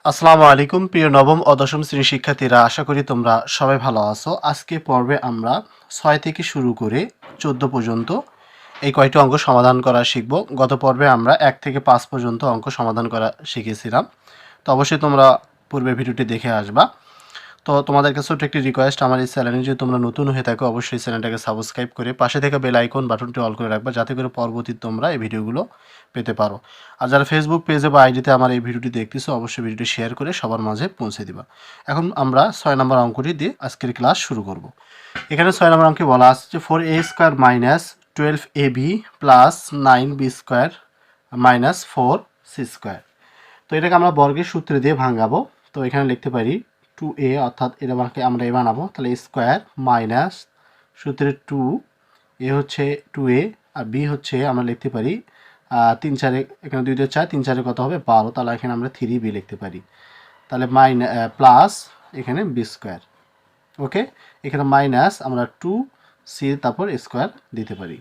আসসালামু আলাইকুম প্রিয় নবম ও দশম শ্রেণীর শিক্ষার্থীরা, আশা করি তোমরা সবাই ভালো আছো। আজকে পর্বে আমরা 6 থেকে শুরু করে 14 পর্যন্ত এই কয়টি অঙ্ক সমাধান করা শিখব। গত পর্বে আমরা 1 থেকে 5 পর্যন্ত অঙ্ক সমাধান করা শিখেছিলাম। তো অবশ্যই তোমরা পূর্বের ভিডিওটি দেখে আসবা। তো তোমাদের কাছে ছোট্ট একটি রিকোয়েস্ট, আমার এই চ্যানেলে যদি তোমরা নতুন হয়ে থাকো অবশ্যই চ্যানেলটাকে সাবস্ক্রাইব করে পাশে থাকা বেল আইকন বাটনটি অল করে রাখবা, যাতে করে পরবর্তীতে তোমরা এই ভিডিওগুলো পেতে পারো। আর যারা ফেসবুক পেজে বা আইডিতে আমার এই ভিডিওটি দেখতেছো অবশ্যই ভিডিওটি শেয়ার করে সবার মাঝে পৌঁছে দিবা। এখন আমরা 6 নম্বর অঙ্কটি দিয়ে আজকের ক্লাস শুরু করব। এখানে 6 নম্বর অঙ্কে বলা আছে যে 4a² minus 12ab plus 9b square minus 4c²। তো এটাকে আমরা বর্গের সূত্র দিয়ে ভাঙাবো। তো এখানে লিখতে পারি 2a, অর্থাৎ এটাকে আমরা এ বানাবো, তাহলে স্কোয়ার মাইনাস সূত্রে 2, এ হচ্ছে 2a আর বি হচ্ছে আমরা লিখতে পারি 3 4, এখানে 2 2 4, 3 4 কত হবে 12, তাহলে এখানে আমরা 3b লিখতে পারি। তাহলে প্লাস এখানে বি স্কোয়ার। ওকে, এখানে মাইনাস আমরা 2c তারপর স্কোয়ার দিতে পারি।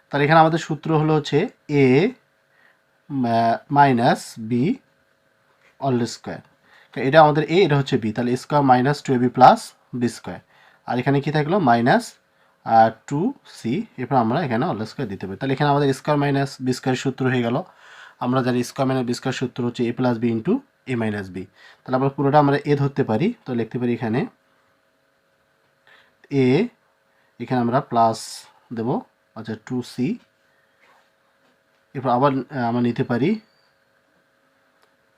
তাহলে এখানে আমাদের সূত্র হলো হচ্ছে a minus B all square. এটা আমাদের এ, এটা হচ্ছে বি, তাহলে square minus 2ab plus B square. আর এখানে কি থাকলো মাইনাস 2c, এরপর আমরা এখানে অল স্কোয়ার দিতে পারি। তাহলে এখানে আমাদের স্কোয়ার মাইনাস বি স্কোয়ার সূত্র হয়ে গেল। আমরা জানি স্কোয়ার মাইনাস বি স্কোয়ার সূত্র হচ্ছে এ প্লাস বি ইন্টু এ মাইনাস বি। তাহলে আমরা পুরোটা আমরা এ ধরতে পারি, তো লিখতে পারি এখানে এ, এখানে আমরা প্লাস দেব, আচ্ছা 2c, এরপর আবার আমরা নিতে পারি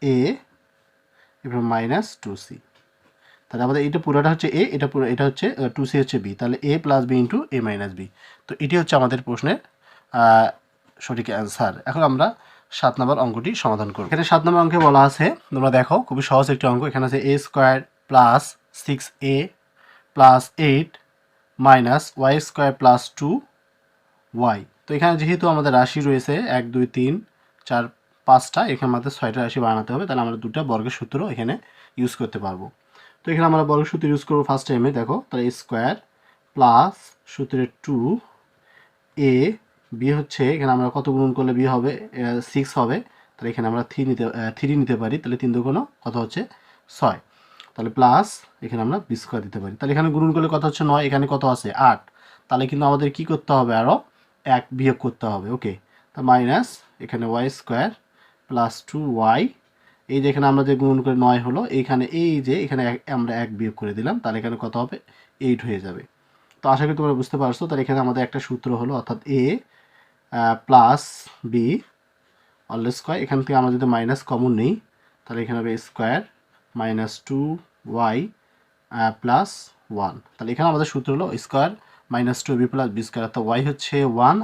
এ, এরপর মাইনাস 2c। তাহলে আমাদের এটা পুরোটা হচ্ছে এ, এটা হচ্ছে 2c হচ্ছে বি, তাহলে এ প্লাস বি ইন্টু এ মাইনাস বি। তো এটি হচ্ছে আমাদের প্রশ্নের সঠিক অ্যান্সার। এখন আমরা 7 নম্বর অঙ্কটি সমাধান করব। এখানে 7 নম্বর অঙ্কে বলা আছে, তোমরা দেখো খুবই সহজ একটি অঙ্ক। এখানে আছে a² plus 6a plus 8 minus y² plus 2y। তো এখানে যেহেতু আমাদের রাশি রয়েছে 1 2 3 4 5টা, এখানে আমাদের 6টা রাশি বানাতে হবে, তাহলে আমরা দুটো বর্গের সূত্র এখানে ইউজ করতে পারবো। তো এখানে আমরা বর্গের সূত্র ইউজ করবো ফার্স্ট টাইমে। দেখো, তাহলে স্কোয়ার প্লাস সূত্রের 2a, বি হচ্ছে এখানে আমরা কত গুণন করলে বি হবে 6 হবে, তাহলে এখানে আমরা 3 নিতে পারি, তাহলে 3 দুগুণ কত হচ্ছে 6, তাহলে প্লাস এখানে আমরা বি স্কোয়ার দিতে পারি। তাহলে এখানে গুণন করলে কত হচ্ছে 9, এখানে কত আছে 8, তাহলে কিন্তু আমাদের কি করতে হবে আরও 1 বিয়োগ করতে হবে। ওকে, তা মাইনাস এখানে y² প্লাস 2y, এই যে এখানে আমরা যে গুণন করে 9 হলো, এইখানে এই যে এখানে আমরা 1 বিয়োগ করে দিলাম, তাহলে এখানে কত হবে 8 হয়ে যাবে। তো আশা করি তোমরা বুঝতে পারছো। তাহলে এখানে আমাদের একটা সূত্র হলো, অর্থাৎ A plus B all square, এখান থেকে আমরা যদি মাইনাস কমন নিই তাহলে এখানে হবে স্কোয়ার মাইনাস 2y প্লাস 1। তাহলে এখানে আমাদের সূত্র হলো square minus 2b plus B square, অর্থাৎ y হচ্ছে 1,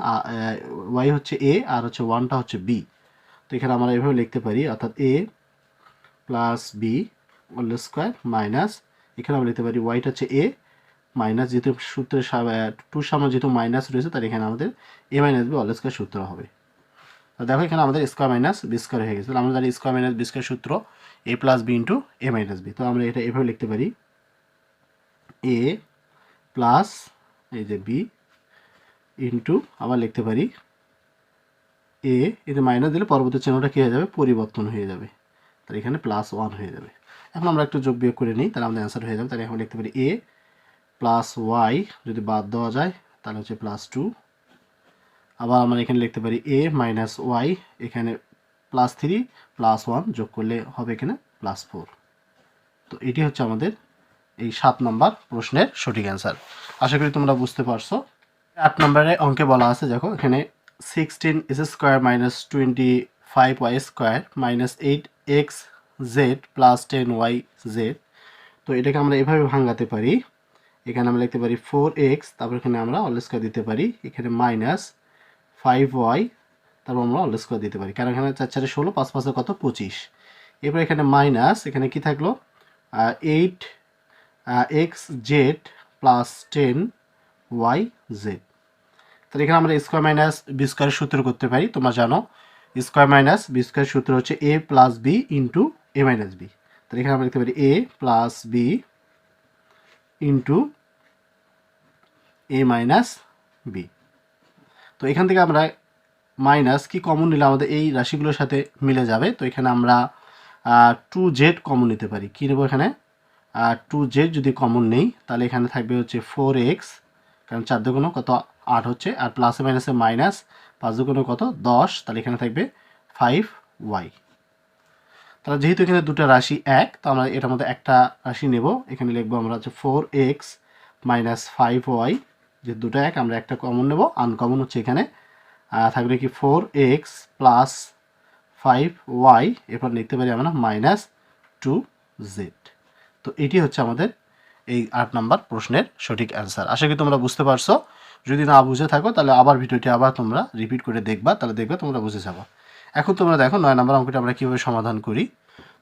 y হচ্ছে এ আর হচ্ছে 1টা হচ্ছে বি। তো এখানে আমরা এভাবে লিখতে পারি, অর্থাৎ A plus B all square minus, এখানে আমরা লিখতে পারি ওয়াইটা হচ্ছে এ মাইনাস, যেহেতু সূত্রের 2 সামনে যেহেতু মাইনাস রয়েছে, তাহলে এখানে আমাদের এ মাইনাস বি অল স্কোয়ার সূত্র হবে। তো দেখো এখানে আমাদের স্কোয়ার মাইনাস বি স্কোয়ার হয়ে গেছে। তাহলে আমরা জানি স্কোয়ার মাইনাস বি স্কোয়ার সূত্র এ প্লাস বি ইন্টু এ মাইনাস বি। তো আমরা এটা এভাবে লিখতে পারি এ প্লাস এই যে বি ইন্টু আবার লিখতে পারি এ, এতে মাইনাস দিলে পরবর্তী চিহ্নটা কী হয়ে যাবে পরিবর্তন হয়ে যাবে, তাহলে এখানে প্লাস 1 হয়ে যাবে। এখন আমরা একটু যোগ বিয়োগ করে নিই, তাহলে আমাদের অ্যান্সার হয়ে যাবে। তাহলে এখন লিখতে পারি এ প্লাস ওয়াই, যদি বাদ দেওয়া যায় তাহলে হচ্ছে প্লাস 2, আবার আমরা এখানে লিখতে পারি এ মাইনাস ওয়াই, এখানে প্লাস 3 প্লাস 1 যোগ করলে হবে এখানে প্লাস 4। তো এটি হচ্ছে আমাদের এই 7 নম্বর প্রশ্নের সঠিক অ্যান্সার। আশা করি তোমরা বুঝতে পারছো। 8 নম্বরে অঙ্কে বলা আছে, দেখো এখানে 16x² minus 25y² minus 8xz plus 10yz। তো এটাকে আমরা এভাবে ভাঙাতে পারি, এখানে আমরা লিখতে পারি 4x, তারপর এখানে আমরা অল স্কোয়ার দিতে পারি, এখানে মাইনাস 5y, তারপর আমরা অল স্কোয়ার দিতে পারি, কারণ এখানে 4 4 16, 5 5 কত 25। এরপর এখানে মাইনাস, এখানে কি থাকলো 8xz প্লাস 10yz। তাহলে এখানে আমরা স্কোয়ার মাইনাস বি স্কোয়ারের সূত্র করতে পারি। তোমরা জানো স্কোয়ার মাইনাস বি স্কোয়ারের সূত্র হচ্ছে এ প্লাস বি ইন্টু এ মাইনাস বি। তাহলে এখানে আমরা লিখতে পারি এ প্লাস বি ইন্টু এ মাইনাস বি। তো এখান থেকে আমরা মাইনাস কি কমন নিলে আমাদের এই রাশিগুলোর সাথে মিলে যাবে। তো এখানে আমরা 2z কমন নিতে পারি। কী নেবো এখানে 2z যদি কমন নেই তাহলে এখানে থাকবে হচ্ছে 4x, কারণ 4 দুগুণ কত 8 হচ্ছে, আর প্লাসে মাইনাসে মাইনাস 5 দুগুণ কত 10, তাহলে এখানে থাকবে 5y। তাহলে যেহেতু এখানে দুটো রাশি এক, তো আমরা এটার মধ্যে একটা রাশি নেব, এখানে লিখবো আমরা হচ্ছে 4x মাইনাস 5y, যে দুটো এক আমরা একটা কমন নেব, আনকমন হচ্ছে এখানে থাকবে কি 4x প্লাস 5y, এরপর লিখতে পারি আমরা মাইনাস 2z। তো এটি হচ্ছে আমাদের এই 8 নম্বর প্রশ্নের সঠিক অ্যান্সার। আশা করি তোমরা বুঝতে পারছো। যদি না বুঝে থাকো তাহলে আবার ভিডিওটি আবার তোমরা রিপিট করে দেখবা, তাহলে দেখবে তোমরা বুঝে যাবো। এখন তোমরা দেখো 9 নম্বর অঙ্কটা আমরা কীভাবে সমাধান করি।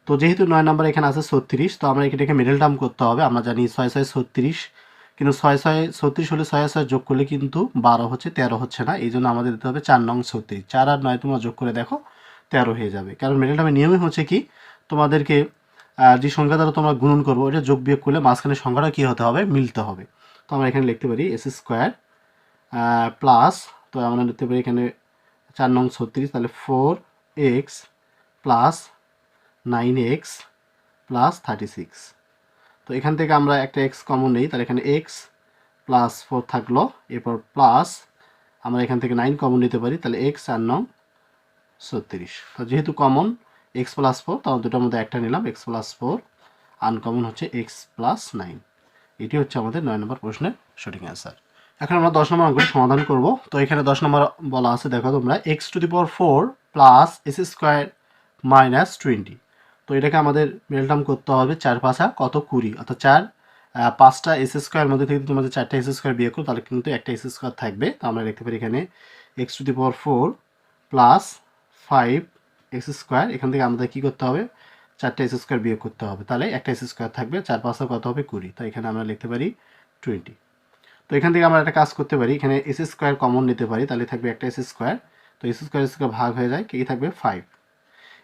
তো যেহেতু 9 নম্বর এখানে আছে 36, তো আমরা এটাকে মিডল টার্ম করতে হবে। আমরা জানি 6 6 36, কিন্তু 6 6 36 হলে 6 6 যোগ করলে কিন্তু 12 হচ্ছে, 13 হচ্ছে না। এই জন্য আমাদের দিতে হবে 4 নং 36। 4 আর 9 তোমরা যোগ করে দেখো 13 হয়ে যাবে, কারণ মিডল টার্মের নিয়মে হচ্ছে কি তোমাদেরকে যে সংখ্যা দ্বারা তোমরা গুণন করবো ওটা যোগ বিয়োগ করলে মাঝখানের সংখ্যাটা কী হতে হবে, মিলতে হবে। তো আমরা এখানে লিখতে পারি এস স্কোয়ার প্লাস, তো আমরা লিখতে পারি এখানে 4 নং 36, তাহলে 4x প্লাস 9x প্লাস 36। তো এখান থেকে আমরা একটা x কমন নেই, তাহলে এখানে x প্লাস 4 থাকলো, এরপর প্লাস আমরা এখান থেকে 9 কমন নিতে পারি, তাহলে x 4 নং 36। তো যেহেতু কমন x প্লাস 4, তাহলে দুটোর মধ্যে একটা নিলাম x প্লাস 4, আনকমন হচ্ছে x প্লাস 9। এটি হচ্ছে আমাদের 9 নম্বর প্রশ্নের সঠিক অ্যান্সার। এখন আমরা 10 নম্বর অঙ্কটি সমাধান করব। তো এখানে 10 নম্বর বলা আছে, দেখো তোমরা x two the power 4 plus S square minus 20। তো এটাকে আমাদের মিডল টার্ম করতে হবে, 4 5 কত 20, অর্থাৎ 4 5টা এস স্কোয়ার মধ্যে থেকে তোমাদের 4টা এস স্কোয়ার বিয়োগ করো, তাহলে কিন্তু একটা এস স্কোয়ার থাকবে। তো আমরা লিখতে পারি এখানে x two the power 4 plus 5x square, এখান থেকে আমাদের কী করতে হবে 4টা এস স্কোয়ার বিয়োগ করতে হবে, তাহলে একটা এস স্কোয়ার থাকবে, 4 5 কত হবে 20, তো এখানে আমরা লিখতে পারি 20। তো এখান থেকে আমরা একটা কাজ করতে পারি, এখানে এস স্কোয়ার কমন নিতে পারি, তাহলে থাকবে একটা এস স্কোয়ার, তো এস স্কোয়ার ভাগ হয়ে যায়, কি থাকবে 5।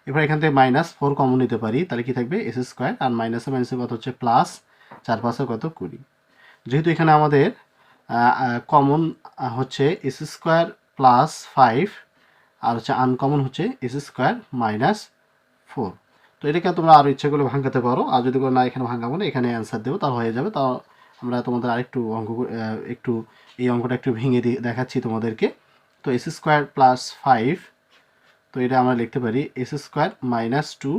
এবার এখান থেকে মাইনাস 4 কমন নিতে পারি, তাহলে কি থাকবে এস স্কোয়ার, আর মাইনাসে মাইনাসে কত হচ্ছে প্লাস, 4 5 কত 20। যেহেতু এখানে আমাদের কমন হচ্ছে এস স্কোয়ার প্লাস 5, আর হচ্ছে আনকমন হচ্ছে এস স্কোয়ার মাইনাস 4। তো এটাকে তোমরা আরও ইচ্ছা করলে ভাঙাতে পারো, আর যদি না এখানে ভাঙাবো না, এখানে অ্যান্সার দেবো, তাহলে হয়ে যাবে। তাও আমরা তোমাদের আরেকটু অঙ্ক একটু এই অঙ্কটা একটু ভেঙে দিয়ে দেখাচ্ছি তোমাদেরকে। তো এস স্কোয়ার প্লাস 5, তো এটা আমরা লিখতে পারি এস স্কোয়ার মাইনাস 2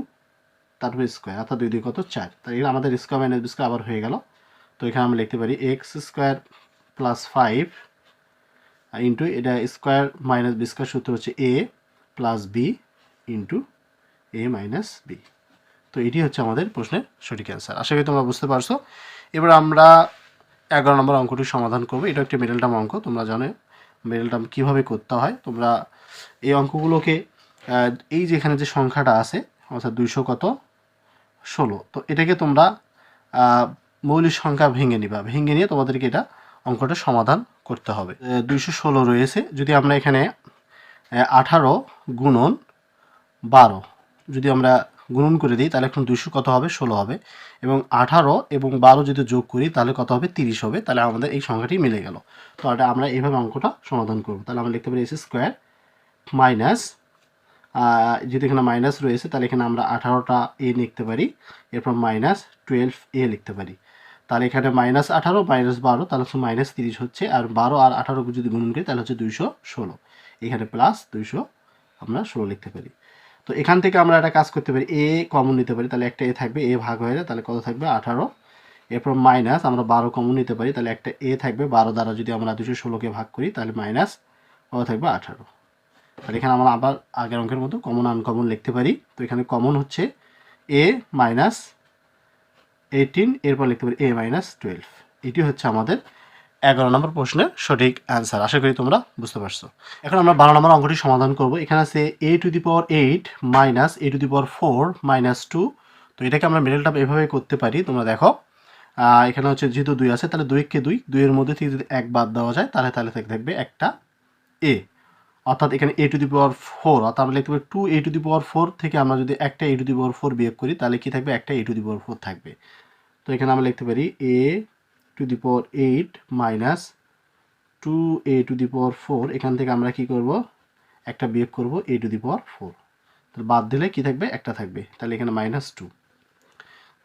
তারপর স্কোয়ার, অর্থাৎ 2 2 কত 4, তাই এটা আমাদের স্কোয়ার মাইনাস বি স্কোয়ার আবার হয়ে গেল। তো এখানে আমরা লিখতে পারি এক্স স্কোয়ার প্লাস 5 ইন্টু এটা স্কোয়ার মাইনাস বি স্কোয়ার, সূত্র হচ্ছে এ প্লাস বি ইন্টু এ মাইনাস বি। তো এটি হচ্ছে আমাদের প্রশ্নের সঠিক অ্যান্সার। আশা করি তোমরা বুঝতে পারছো। এবার আমরা 11 নম্বর অঙ্কটি সমাধান করবো। এটা একটি মিডল টার্ম অঙ্ক, তোমরা জানো মিডল টার্ম কীভাবে করতে হয়। তোমরা এই অঙ্কগুলোকে এই যে এখানে যে সংখ্যাটা আছে, অর্থাৎ 216, তো এটাকে তোমরা মৌলিক সংখ্যা ভেঙে নিবা, ভেঙে নিয়ে তোমাদেরকে এটা অঙ্কটা সমাধান করতে হবে। 216 রয়েছে, যদি আমরা এখানে 18 গুণন 12 যদি আমরা গুণন করে দিই, তাহলে এখন 200 কত হবে 16 হবে, এবং 18 এবং 12 যদি যোগ করি তাহলে কত হবে 30 হবে। তাহলে আমাদের এই সংখ্যাটি মিলে গেল। তো এটা আমরা এইভাবে অঙ্কটা সমাধান করব। তাহলে আমরা লিখতে পারি এস স্কোয়ার মাইনাস, যেহেতু এখানে মাইনাস রয়েছে তাহলে এখানে আমরা 18টা এ লিখতে পারি, এরপর মাইনাস 12 এ লিখতে পারি। তাহলে এখানে মাইনাস 18 মাইনাস 12, তাহলে হচ্ছে মাইনাস 30 হচ্ছে, আর 12 আর 18 যদি গুণন করি তাহলে হচ্ছে 216, এখানে প্লাস 200 আমরা 16 লিখতে পারি। তো এখান থেকে আমরা একটা কাজ করতে পারি, এ কমন নিতে পারি, তাহলে একটা এ থাকবে, এ ভাগ হয়ে যায়, তাহলে কত থাকবে 18, এরপর মাইনাস আমরা 12 কমন নিতে পারি, তাহলে একটা এ থাকবে, 12 দ্বারা যদি আমরা 216কে ভাগ করি তাহলে মাইনাস কত থাকবে 18। তাহলে এখানে আমরা আবার আগের অঙ্কের মতো কমন আনকমন লিখতে পারি। তো এখানে কমন হচ্ছে এ মাইনাস 18, এরপর লিখতে পারি এ মাইনাস 12। এটি হচ্ছে আমাদের 11 নম্বর প্রশ্নের সঠিক অ্যান্সার। আশা করি তোমরা বুঝতে পারছো। এখন আমরা 12 নম্বর অঙ্কটি সমাধান করব। এখানে আছে a to the power 8 minus a to the power 4 minus 2। তো এটাকে আমরা মিডল টার্ম এভাবে করতে পারি। তোমরা দেখো এখানে হচ্ছে যেহেতু 2 আছে, তাহলে 2 কে 2, 2 এর মধ্যে থেকে যদি 1 বাদ দেওয়া যায় তাহলে থাকবে একটা a, অর্থাৎ এখানে a টু দি পাওয়ার 4, অর্থাৎ আমরা লিখতে পারি 2a টু দি পাওয়ার 4 থেকে আমরা যদি একটা a টু দি পাওয়ার 4 বিয়োগ করি তাহলে কি থাকবে, একটা a টু দি পাওয়ার 4 থাকবে। তো এখানে আমরা লিখতে পারি a to the power 8 minus 2a to the power 4, এখান থেকে আমরা কি করব, একটা বিয়োগ করব a টু দি পাওয়ার 4, তো বাদ দিলে কি থাকবে, একটা থাকবে, তাহলে এখানে -2।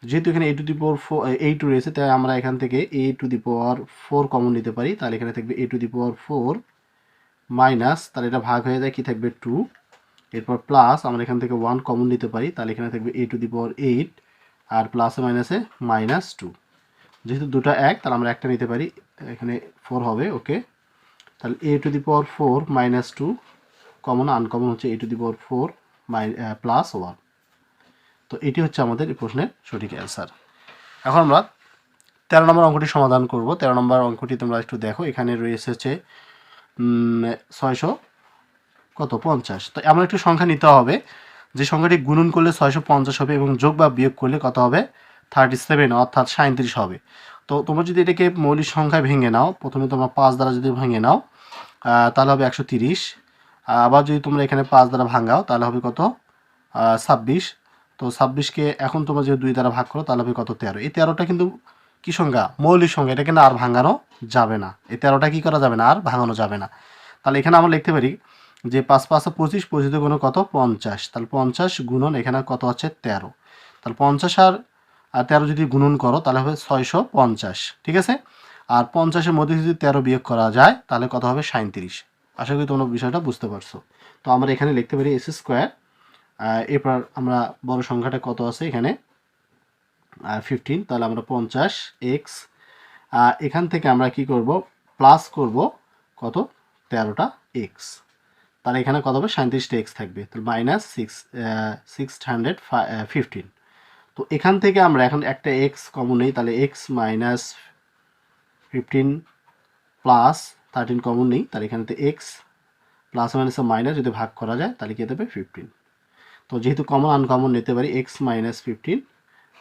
যেহেতু এখানে a to the power 4 a2 রয়েছে, তাই আমরা এখান থেকে a to the power 4 common নিতে পারি, তাহলে এখানে থাকবে a to the power 4 minus, তাহলে এটা ভাগ হয়ে যায় কি থাকবে 2, এরপর প্লাস আমরা এখান থেকে 1 কমন নিতে পারি, তাহলে এখানে থাকবে a টু দি পাওয়ার 8 আর প্লাসে মাইনাসে -2। যেহেতু দুটো এক, তাহলে আমরা একটা নিতে পারি, এখানে 4 হবে। ওকে, তাহলে a to the power 4 -2 common, uncommon হচ্ছে a to the power 4 plus 1। তো এটি হচ্ছে আমাদের এই প্রশ্নের সঠিক অ্যান্সার। এখন আমরা 13 নম্বর অঙ্কটি সমাধান করব। 13 নম্বর অঙ্কটি তোমরা একটু দেখো, এখানে রয়েছে হচ্ছে 650। তো এমন একটি সংখ্যা নিতে হবে যে সংখ্যাটি গুণন করলে 650 হবে এবং যোগ বা বিয়োগ করলে কত হবে, 37 অর্থাৎ 37 হবে। তো তোমরা যদি এটাকে মৌলিক সংখ্যায় ভেঙে নাও, প্রথমে তোমরা 5 দ্বারা যদি ভেঙে নাও তাহলে হবে 130। আবার যদি তোমরা এখানে 5 দ্বারা ভাঙাও তাহলে হবে কত, 26। তো 26কে এখন তোমরা যদি 2 দ্বারা ভাগ করো তাহলে হবে কত, 13। এই 13টা কিন্তু কি সংখ্যা, মৌলিক সংখ্যা, এটা কিন্তু আর ভাঙানো যাবে না। এই 13টা কি করা যাবে না, আর ভাঙানো যাবে না। তাহলে এখানে আমরা লিখতে পারি যে 5 5 25, 25 গুণ কত 50, তাহলে 50 গুণন এখানে কত হচ্ছে 13। তাহলে 50 আর 13 যদি গুণন করো তাহলে হবে 650, ঠিক আছে। আর 50-এর মধ্যে যদি 13 বিয়োগ করা যায় তাহলে কত হবে, 37। আশা করি তোমরা বিষয়টা বুঝতে পারছো। তো আমরা এখানে লিখতে পারি s স্কোয়ার, এরপর আমরা বড় সংখ্যাটা কত আছে এখানে 15, তাহলে আমরা 50x, এখান থেকে আমরা কি করব, প্লাস করব কত, 13টা x, তাহলে এখানে কত হবে, 37টা x থাকবে, তাহলে -615। তো এখান থেকে আমরা এখন একটা x কমন নেই, তাহলে x -15 প্লাস 13 কমন নেই, তাহলে এখানে x প্লাস মাইনাস যদি ভাগ করা যায় তাহলে কি দেবে 15। তো যেহেতু কমন আনকমন নিতে পারি x -15,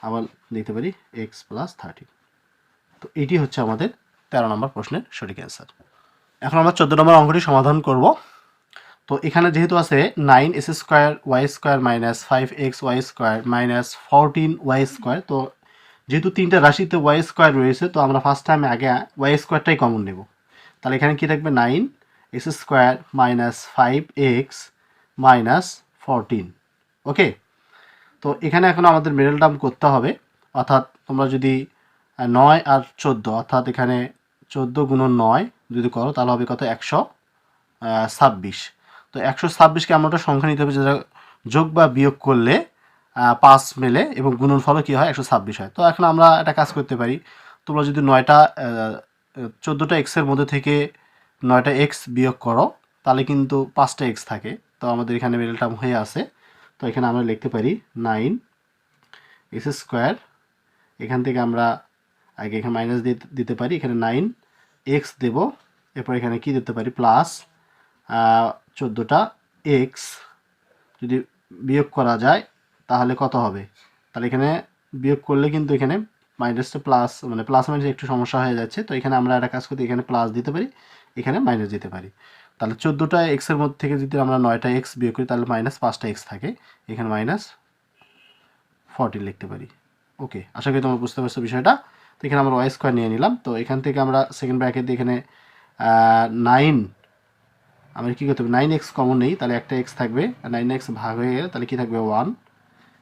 আবার নিতে পারি x + 13। তো এটি হচ্ছে আমাদের 13 নম্বর প্রশ্নের সঠিক অ্যান্সার। এখন আমরা 14 নম্বর অঙ্কটি সমাধান করব। তো এখানে যেহেতু আছে 9s² - 5xy² - 14y², তো যেহেতু তিনটা রাশিতে y² রয়েছে, তো আমরা ফার্স্ট টাইম আগে y²টাই কমন নেব। তাহলে এখানে কি থাকবে, 9s² - 5x - 14। ওকে, তো এখানে এখন আমাদের মিডল টার্ম করতে হবে, অর্থাৎ তোমরা যদি 9 আর 14, অর্থাৎ এখানে 14 গুণন 9 যদি করো তাহলে হবে কত, 126। তো 126কে আমরা একটা সংখ্যা নিতে হবে যেটা যোগ বা বিয়োগ করলে 5 মেলে এবং গুণনফলও কী হয়, 126 হয়। তো এখন আমরা একটা কাজ করতে পারি, তোমরা যদি 14টা এক্সের মধ্যে থেকে 9টা এক্স বিয়োগ করো তাহলে কিন্তু 5টা এক্স থাকে। তো আমাদের এখানে মিডল টার্ম হয়ে আছে। তো এখানে আমরা লিখতে পারি 9s², এখান থেকে আমরা আগে এখানে মাইনাস দিতে পারি, এখানে 9x দেব, এরপর এখানে কি দিতে পারি, প্লাস 14টা এক্স যদি বিয়োগ করা যায় তাহলে কত হবে, তাহলে এখানে বিয়োগ করলে কিন্তু এখানে মাইনাসটা প্লাস, মানে প্লাস মাইনাস একটু সমস্যা হয়ে যাচ্ছে। তো এখানে আমরা একটা কাজ করতে, এখানে প্লাস দিতে পারি, এখানে মাইনাস দিতে পারি। তাহলে 14টা এক্সের মধ্যে থেকে যদি আমরা 9টা এক্স বিয়োগ করি তাহলে -5টা এক্স থাকে, এখানে -14 লিখতে পারি। ওকে, আশা করি তোমরা বুঝতে পারছো বিষয়টা। তো এখানে আমরা y² নিয়ে নিলাম। তো এখান থেকে আমরা সেকেন্ড ব্র্যাকেট দিয়ে এখানে 9, আমরা কী করতে হবে, 9x কমন নেই, তাহলে একটা x থাকবে, 9x ভাগ হয়ে গেলে তাহলে কী থাকবে 1,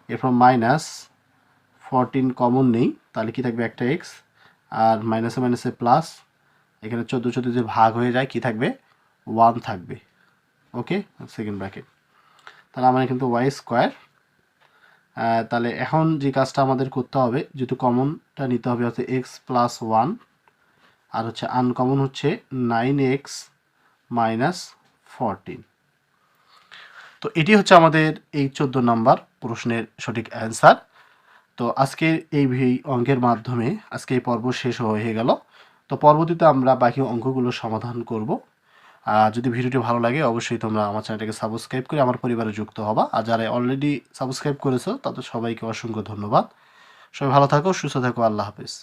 এরপর -14 কমন নেই, তাহলে কী থাকবে, একটা x, আর মাইনাসে মাইনাসে প্লাস, এখানে 14 যদি ভাগ হয়ে যায় কী থাকবে, 1 থাকবে। ওকে, সেকেন্ড ব্র্যাকেট, তাহলে আমরা কিন্তু y², তাহলে এখন যে কাজটা আমাদের করতে হবে, যেহেতু কমনটা নিতে হবে হচ্ছে x + 1, আর হচ্ছে আনকমন হচ্ছে 9x - 14। তো এটি হচ্ছে আমাদের এই 14 নম্বর প্রশ্নের সঠিক অ্যান্সার। তো আজকের এই অঙ্কের মাধ্যমে আজকে এই পর্ব শেষ হয়ে গেল। তো পরবর্তীতে আমরা বাকি অঙ্কগুলো সমাধান করব। যদি ভিডিওটি ভালো লাগে অবশ্যই তোমরা আমার চ্যানেলটাকে সাবস্ক্রাইব করে আমার পরিবারে যুক্ত হবা। আর যারা অলরেডি সাবস্ক্রাইব করেছো তাদের সবাইকে অসংখ্য ধন্যবাদ। সবাই ভালো থাকো, সুস্থ থাকো, আল্লাহ হাফেজ।